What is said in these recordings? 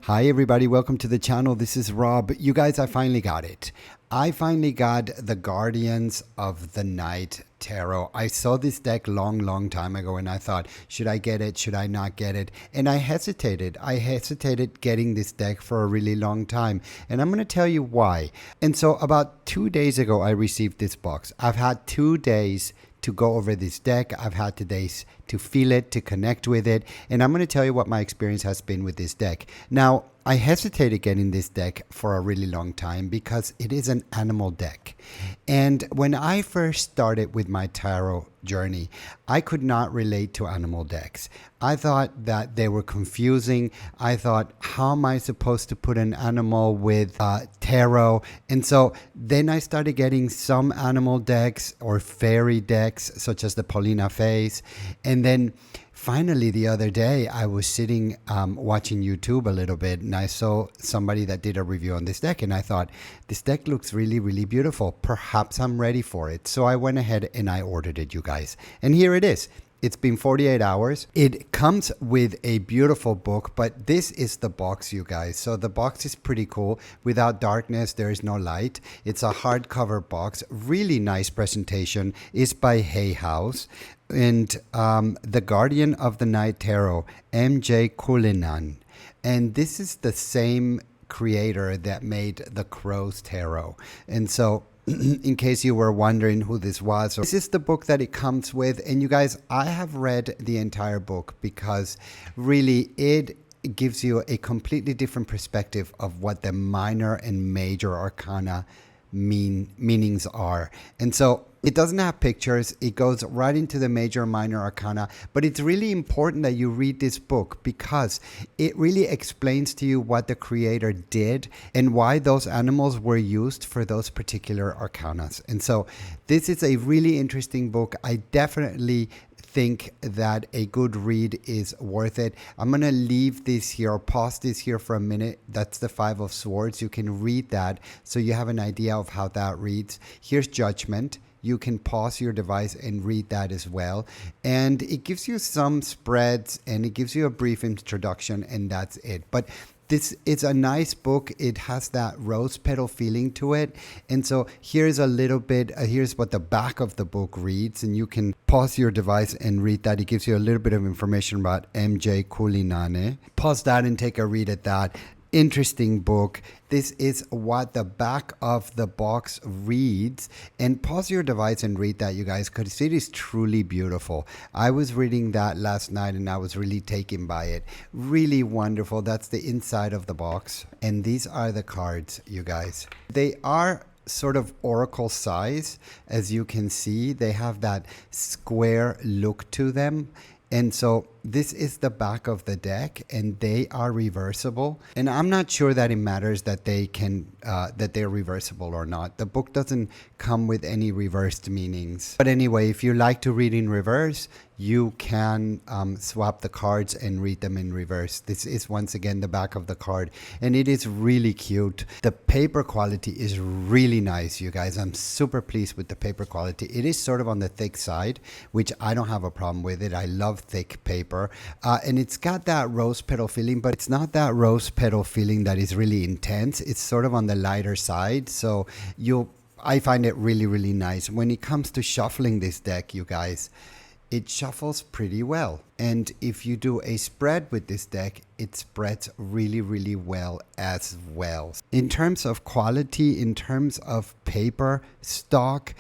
Hi everybody, welcome to the channel. This is Rob. You guys, I finally got it. I finally got the Guardians of the Night Tarot. I saw this deck long time ago and I thought, should I get it? Should I not get it? And I hesitated. I hesitated getting this deck for a really long time. And I'm going to tell you why. And so about 2 days ago, I received this box. I've had 2 days to go over this deck. I've had 2 days to feel it, to connect with it, and I'm going to tell you what my experience has been with this deck. Now, I hesitated getting this deck for a really long time because it is an animal deck. And when I first started with my tarot journey, I could not relate to animal decks. I thought that they were confusing. I thought, how am I supposed to put an animal with tarot? And so then I started getting some animal decks or fairy decks, such as the Paulina Fays. And then finally, the other day, I was sitting watching YouTube a little bit, and I saw somebody that did a review on this deck, and I thought, this deck looks really beautiful. Perhaps I'm ready for it. So I went ahead and I ordered it, you guys. And here it is. It's been 48 hours. It comes with a beautiful book, but this is the box, you guys. So the box is pretty cool. Without darkness, there is no light. It's a hardcover box. Really nice presentation. It's by Hay House. And the Guardian of the Night Tarot, MJ Cullinan. And this is the same creator that made the Crow's Tarot. And so in case you were wondering who this was, this is the book that it comes with. And you guys, I have read the entire book because really it gives you a completely different perspective of what the minor and major arcana meanings are. And so it doesn't have pictures. It goes right into the major and minor arcana. But it's really important that you read this book because it really explains to you what the creator did and why those animals were used for those particular arcanas. And so this is a really interesting book. I definitely think that a good read is worth it. I'm going to leave this here or pause this here for a minute. That's the Five of Swords. You can read that so you have an idea of how that reads. Here's Judgment. You can pause your device and read that as well. And it gives you some spreads and it gives you a brief introduction, and that's it. But this is a nice book. It has that rose petal feeling to it. And so here's a little bit, here's what the back of the book reads. And you can pause your device and read that. It gives you a little bit of information about MJ Cullinan. Pause that and take a read at that. Interesting book. This is what the back of the box reads. And pause your device and read that, you guys, because it is truly beautiful. I was reading that last night and I was really taken by it. Really wonderful. That's the inside of the box. And these are the cards, you guys. They are sort of oracle size. As you can see, they have that square look to them. And so this is the back of the deck, and they are reversible. And I'm not sure that it matters that they can that they're reversible or not. The book doesn't come with any reversed meanings. But anyway, if you like to read in reverse, you can swap the cards and read them in reverse. This is once again the back of the card, and it is really cute. The paper quality is really nice, you guys. I'm super pleased with the paper quality. It is sort of on the thick side, which I don't have a problem with it. I love thick paper. And it's got that rose petal feeling, but it's not that rose petal feeling that is really intense. It's sort of on the lighter side. So I find it really nice. When it comes to shuffling this deck, you guys, it shuffles pretty well. And if you do a spread with this deck, it spreads really well as well. In terms of quality, in terms of paper stock,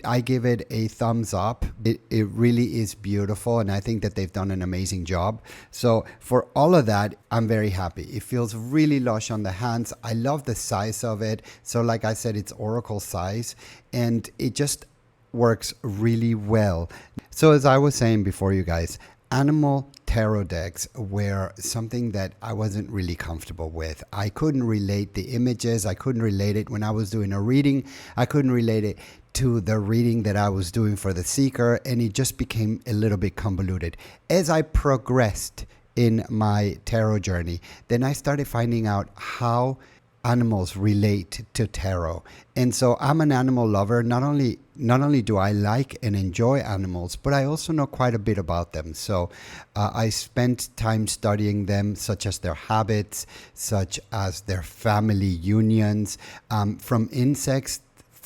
I give it a thumbs up. It really is beautiful, and I think that they've done an amazing job. So for all of that, I'm very happy. It feels really lush on the hands. I love the size of it. So like I said, it's oracle size, and it just works really well. So as I was saying before, you guys, animal tarot decks were something that I wasn't really comfortable with. I couldn't relate the images. I couldn't relate it when I was doing a reading. I couldn't relate it to the reading that I was doing for the seeker, and it just became a little bit convoluted. As I progressed in my tarot journey, then I started finding out how animals relate to tarot. And so I'm an animal lover. Not only do I like and enjoy animals, but I also know quite a bit about them. So I spent time studying them, such as their habits, such as their family unions, from insects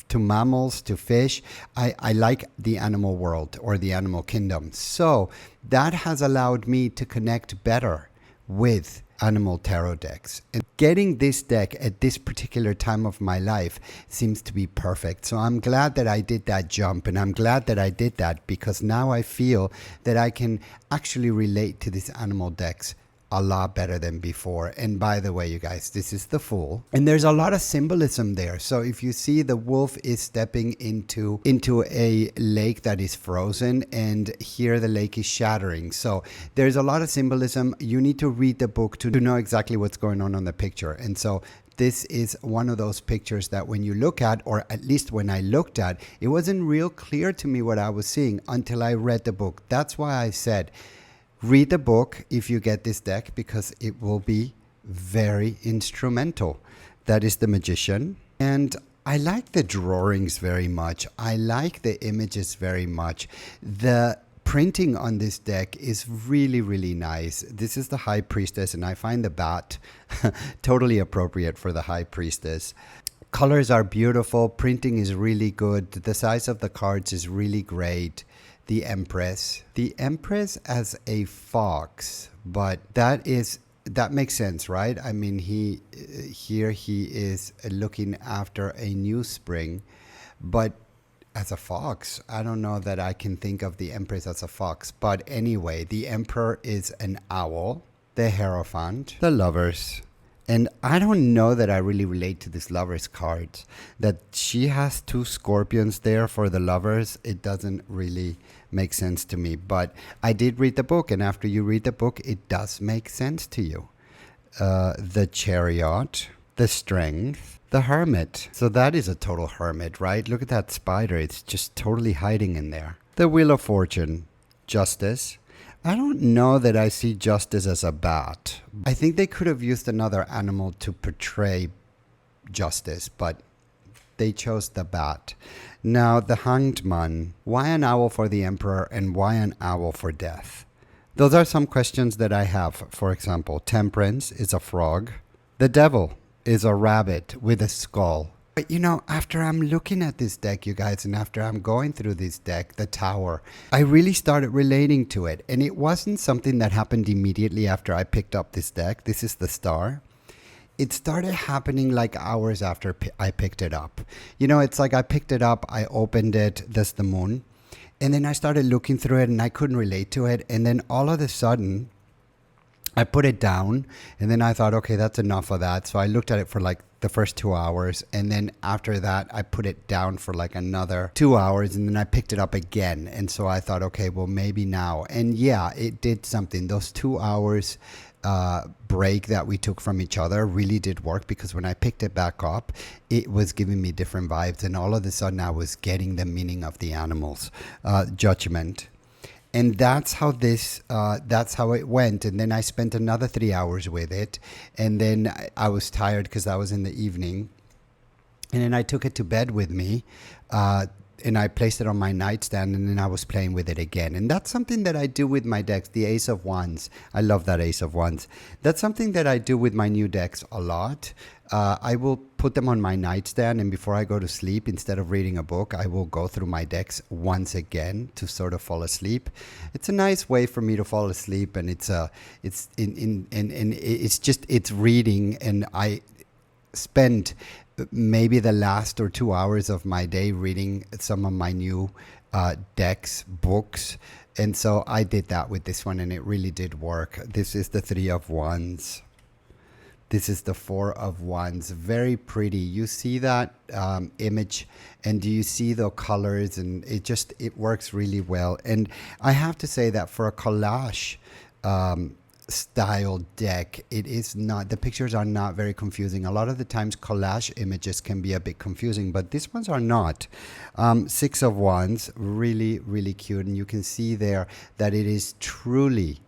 to mammals to fish. I like the animal world or the animal kingdom. So that has allowed me to connect better with animal tarot decks. And getting this deck at this particular time of my life seems to be perfect. So I'm glad that I did that jump, and I'm glad that I did that because now I feel that I can actually relate to these animal decks a lot better than before. And by the way, you guys, this is the Fool, and there's a lot of symbolism there. So if you see, the wolf is stepping into a lake that is frozen, and here the lake is shattering. So there's a lot of symbolism. You need to read the book to know exactly what's going on the picture. And so this is one of those pictures that when you look at, or at least when I looked at, it wasn't real clear to me what I was seeing until I read the book. That's why I said, read the book if you get this deck, because it will be very instrumental. That is the Magician. And I like the drawings very much. I like the images very much. The printing on this deck is really, really nice. This is the High Priestess, and I find the bat totally appropriate for the High Priestess. Colors are beautiful. Printing is really good. The size of the cards is really great. The Empress. The Empress as a fox, but that makes sense, right? I mean, he is looking after a new spring, but as a fox, I don't know that I can think of the Empress as a fox. But anyway, the Emperor is an owl, the Hierophant, the Lovers. And I don't know that I really relate to this Lovers card. That she has two scorpions there for the Lovers, it doesn't really make sense to me. But I did read the book, and after you read the book, it does make sense to you. The Chariot, the Strength, the Hermit. So that is a total hermit, right? Look at that spider. It's just totally hiding in there. The Wheel of Fortune, Justice. I don't know that I see Justice as a bat. I think they could have used another animal to portray Justice, but they chose the bat. Now, the Hanged Man. Why an owl for the Emperor, and why an owl for Death? Those are some questions that I have. For example, Temperance is a frog. The Devil is a rabbit with a skull. But after I'm looking at this deck, you guys, and after I'm going through this deck, the Tower, I really started relating to it. And it wasn't something that happened immediately after I picked up this deck. This is the Star. It started happening like hours after I picked it up. It's like I picked it up, I opened it, that's the Moon. And then I started looking through it, and I couldn't relate to it. And then all of a sudden, I put it down, and then I thought, okay, that's enough of that. So I looked at it for like the first 2 hours, and then after that I put it down for like another 2 hours, and then I picked it up again. And so I thought, okay, well, maybe now. And yeah, it did something. Those 2 hours break that we took from each other really did work, because when I picked it back up, it was giving me different vibes, and all of a sudden I was getting the meaning of the animals. Judgment. And that's how it went. And then I spent another 3 hours with it. And then I was tired because that was in the evening. And then I took it to bed with me. And I placed it on my nightstand, and then I was playing with it again. And that's something that I do with my decks. The Ace of Wands. I love that Ace of Wands. That's something that I do with my new decks a lot. I will put them on my nightstand, and before I go to sleep, instead of reading a book, I will go through my decks once again to sort of fall asleep. It's a nice way for me to fall asleep, and it's reading, and I spend maybe the last or 2 hours of my day reading some of my new decks, books. And so I did that with this one, and it really did work. This is the Three of Wands. This is the Four of Wands. Very pretty. You see that image, and do you see the colors? And it works really well. And I have to say that for a collage style deck, it is not, the pictures are not very confusing. A lot of the times collage images can be a bit confusing, but these ones are not. Six of Wands, really, really cute. And you can see there that it is truly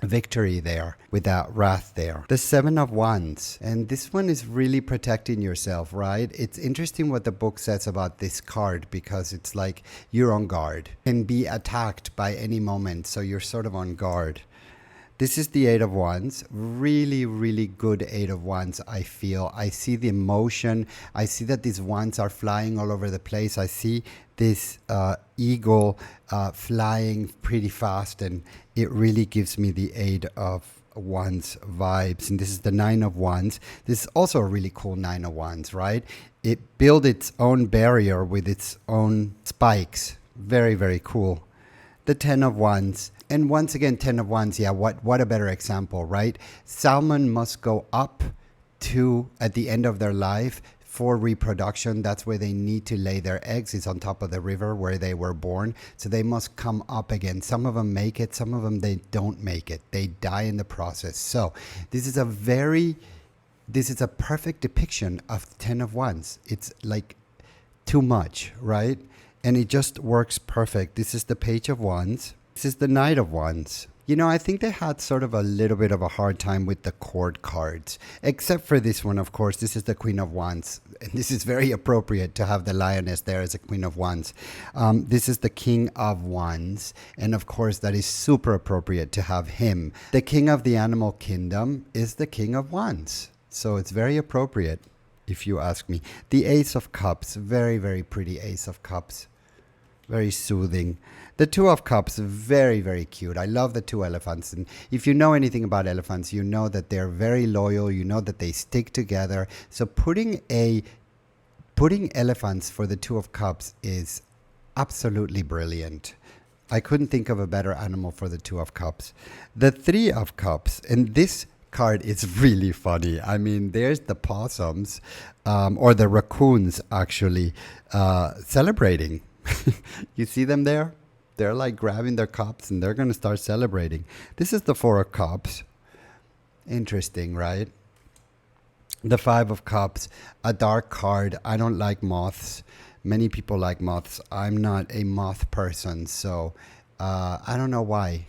victory there, with that wrath there. The Seven of Wands, and this one is really protecting yourself, right? It's interesting what the book says about this card, because it's like you're on guard, can be attacked by any moment, so you're sort of on guard. This is the Eight of Wands. Really, really good Eight of Wands, I feel. I see the emotion. I see that these wands are flying all over the place. I see this eagle flying pretty fast, and it really gives me the Eight of Wands vibes. And this is the Nine of Wands. This is also a really cool Nine of Wands, right? It built its own barrier with its own spikes. Very, very cool. The Ten of Wands. And once again, Ten of Wands, yeah, what a better example, right? Salmon must go up to, at the end of their life, for reproduction. That's where they need to lay their eggs. It's on top of the river where they were born. So they must come up again. Some of them make it. Some of them, they don't make it. They die in the process. So this is a perfect depiction of the Ten of Wands. It's like too much, right? And it just works perfect. This is the Page of Wands. This is the Knight of Wands. You know, I think they had sort of a little bit of a hard time with the court cards, except for this one, of course. This is the Queen of Wands. And this is very appropriate to have the lioness there as a Queen of Wands. This is the King of Wands. And of course, that is super appropriate to have him. The King of the Animal Kingdom is the King of Wands. So it's very appropriate, if you ask me. The Ace of Cups, very, very pretty Ace of Cups. Very soothing. The Two of Cups, very, very cute. I love the two elephants. And if you know anything about elephants, you know that they're very loyal. You know that they stick together. So putting elephants for the Two of Cups is absolutely brilliant. I couldn't think of a better animal for the Two of Cups. The Three of Cups, and this card is really funny. I mean, there's the possums, or the raccoons, actually, celebrating. You see them there? They're like grabbing their cups and they're going to start celebrating. This is the Four of Cups. Interesting, right? The Five of Cups, a dark card. I don't like moths. Many people like moths. I'm not a moth person, so I don't know why,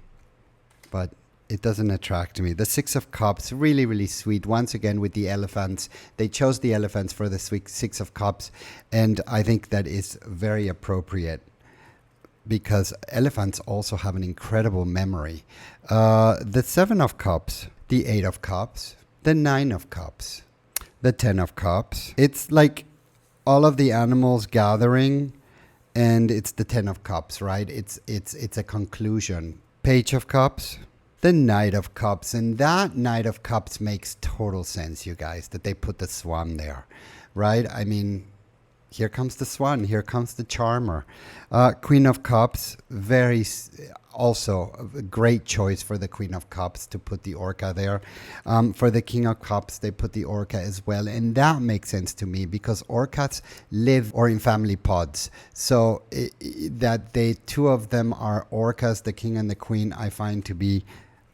but it doesn't attract me. The Six of Cups, really, really sweet. Once again, with the elephants. They chose the elephants for the Six of Cups, and I think that is very appropriate, because elephants also have an incredible memory. The Seven of Cups, the Eight of Cups, the Nine of Cups, the Ten of Cups. It's like all of the animals gathering, and it's the Ten of Cups, right? It's a conclusion. Page of Cups, the Knight of Cups, and that Knight of Cups makes total sense, you guys, that they put the swan there, right? I mean, here comes the swan. Here comes the charmer. Queen of Cups, also a great choice for the Queen of Cups to put the orca there. For the King of Cups, they put the orca as well. And that makes sense to me, because orcas live or in family pods. So that two of them are orcas, the King and the Queen, I find to be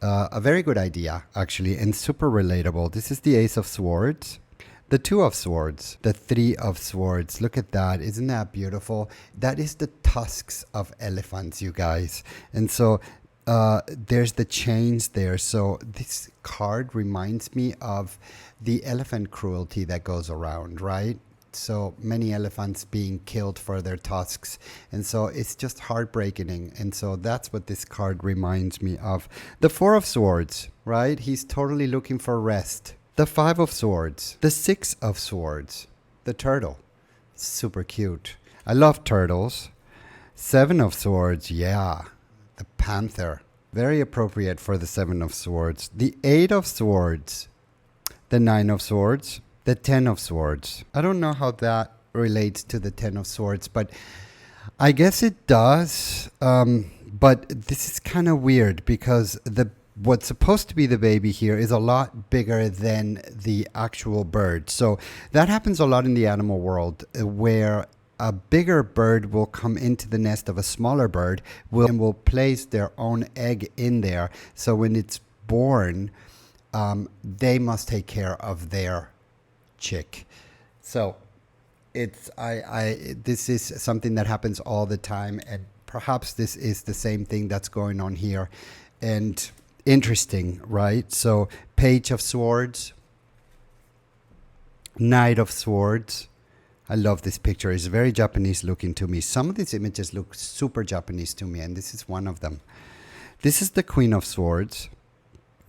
a very good idea, actually, and super relatable. This is the Ace of Swords. The Two of Swords, the Three of Swords. Look at that. Isn't that beautiful? That is the tusks of elephants, you guys. And so there's the chains there. So this card reminds me of the elephant cruelty that goes around, right? So many elephants being killed for their tusks. And so it's just heartbreaking. And so that's what this card reminds me of. The Four of Swords, right? He's totally looking for rest. The Five of Swords, the Six of Swords, the turtle, super cute. I love turtles. Seven of Swords, yeah, the panther, very appropriate for the Seven of Swords. The Eight of Swords, the Nine of Swords, the Ten of Swords. I don't know how that relates to the Ten of Swords, but I guess it does. But this is kind of weird, because what's supposed to be the baby here is a lot bigger than the actual bird. So that happens a lot in the animal world, where a bigger bird will come into the nest of a smaller bird and will place their own egg in there. So when it's born, they must take care of their chick. So this is something that happens all the time, and perhaps this is the same thing that's going on here. And Interesting, right? So Page of Swords, Knight of Swords. I love this picture. It's very Japanese looking to me. Some of these images look super Japanese to me, and this is one of them. This is the Queen of Swords.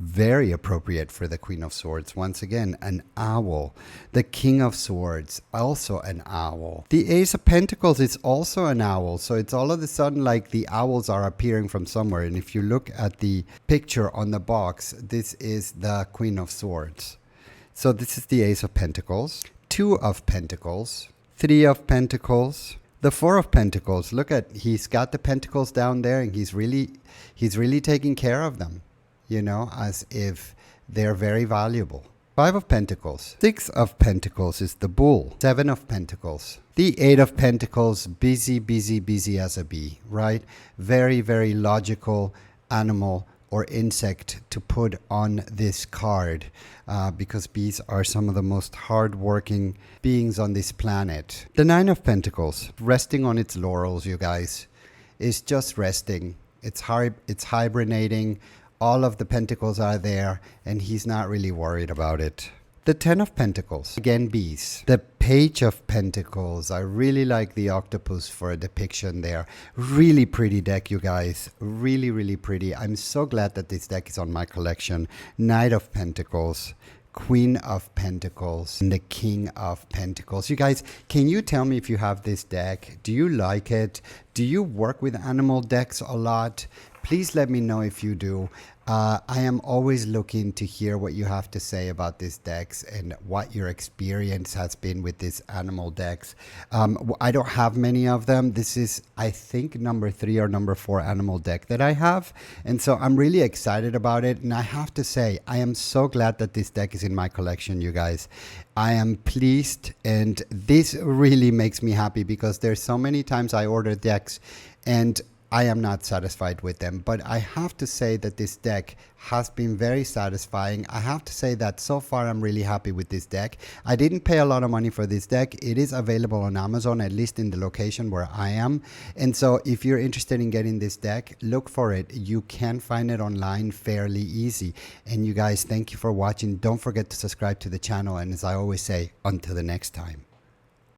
Very appropriate for the Queen of Swords. Once again, an owl. The King of Swords, also an owl. The Ace of Pentacles is also an owl. So it's all of a sudden like the owls are appearing from somewhere. And if you look at the picture on the box, this is the Queen of Swords. So this is the Ace of Pentacles. Two of Pentacles. Three of Pentacles. The Four of Pentacles. Look at, he's got the pentacles down there, and he's really taking care of them. You know, as if they're very valuable. Five of Pentacles. Six of Pentacles is the Bull. Seven of Pentacles. The Eight of Pentacles, busy, busy, busy as a bee, right? Very, very logical animal or insect to put on this card because bees are some of the most hardworking beings on this planet. The Nine of Pentacles, resting on its laurels, you guys. It's just resting. It's hibernating. All of the pentacles are there, and he's not really worried about it. The Ten of Pentacles, again bees. The Page of Pentacles, I really like the octopus for a depiction there. Really pretty deck, you guys. Really, really pretty. I'm so glad that this deck is on my collection. Knight of Pentacles, Queen of Pentacles, and the King of Pentacles. You guys, can you tell me if you have this deck? Do you like it? Do you work with animal decks a lot? Please let me know if you do. I am always looking to hear what you have to say about these decks and what your experience has been with these animal decks. I don't have many of them. This is, I think, number 3 or number 4 animal deck that I have. And so I'm really excited about it. And I have to say, I am so glad that this deck is in my collection, you guys. I am pleased, and this really makes me happy because there's so many times I order decks and I am not satisfied with them, but I have to say that this deck has been very satisfying. I have to say that so far I'm really happy with this deck. I didn't pay a lot of money for this deck. It is available on Amazon, at least in the location where I am. And so if you're interested in getting this deck, look for it. You can find it online fairly easy. And you guys, thank you for watching. Don't forget to subscribe to the channel. And as I always say, until the next time.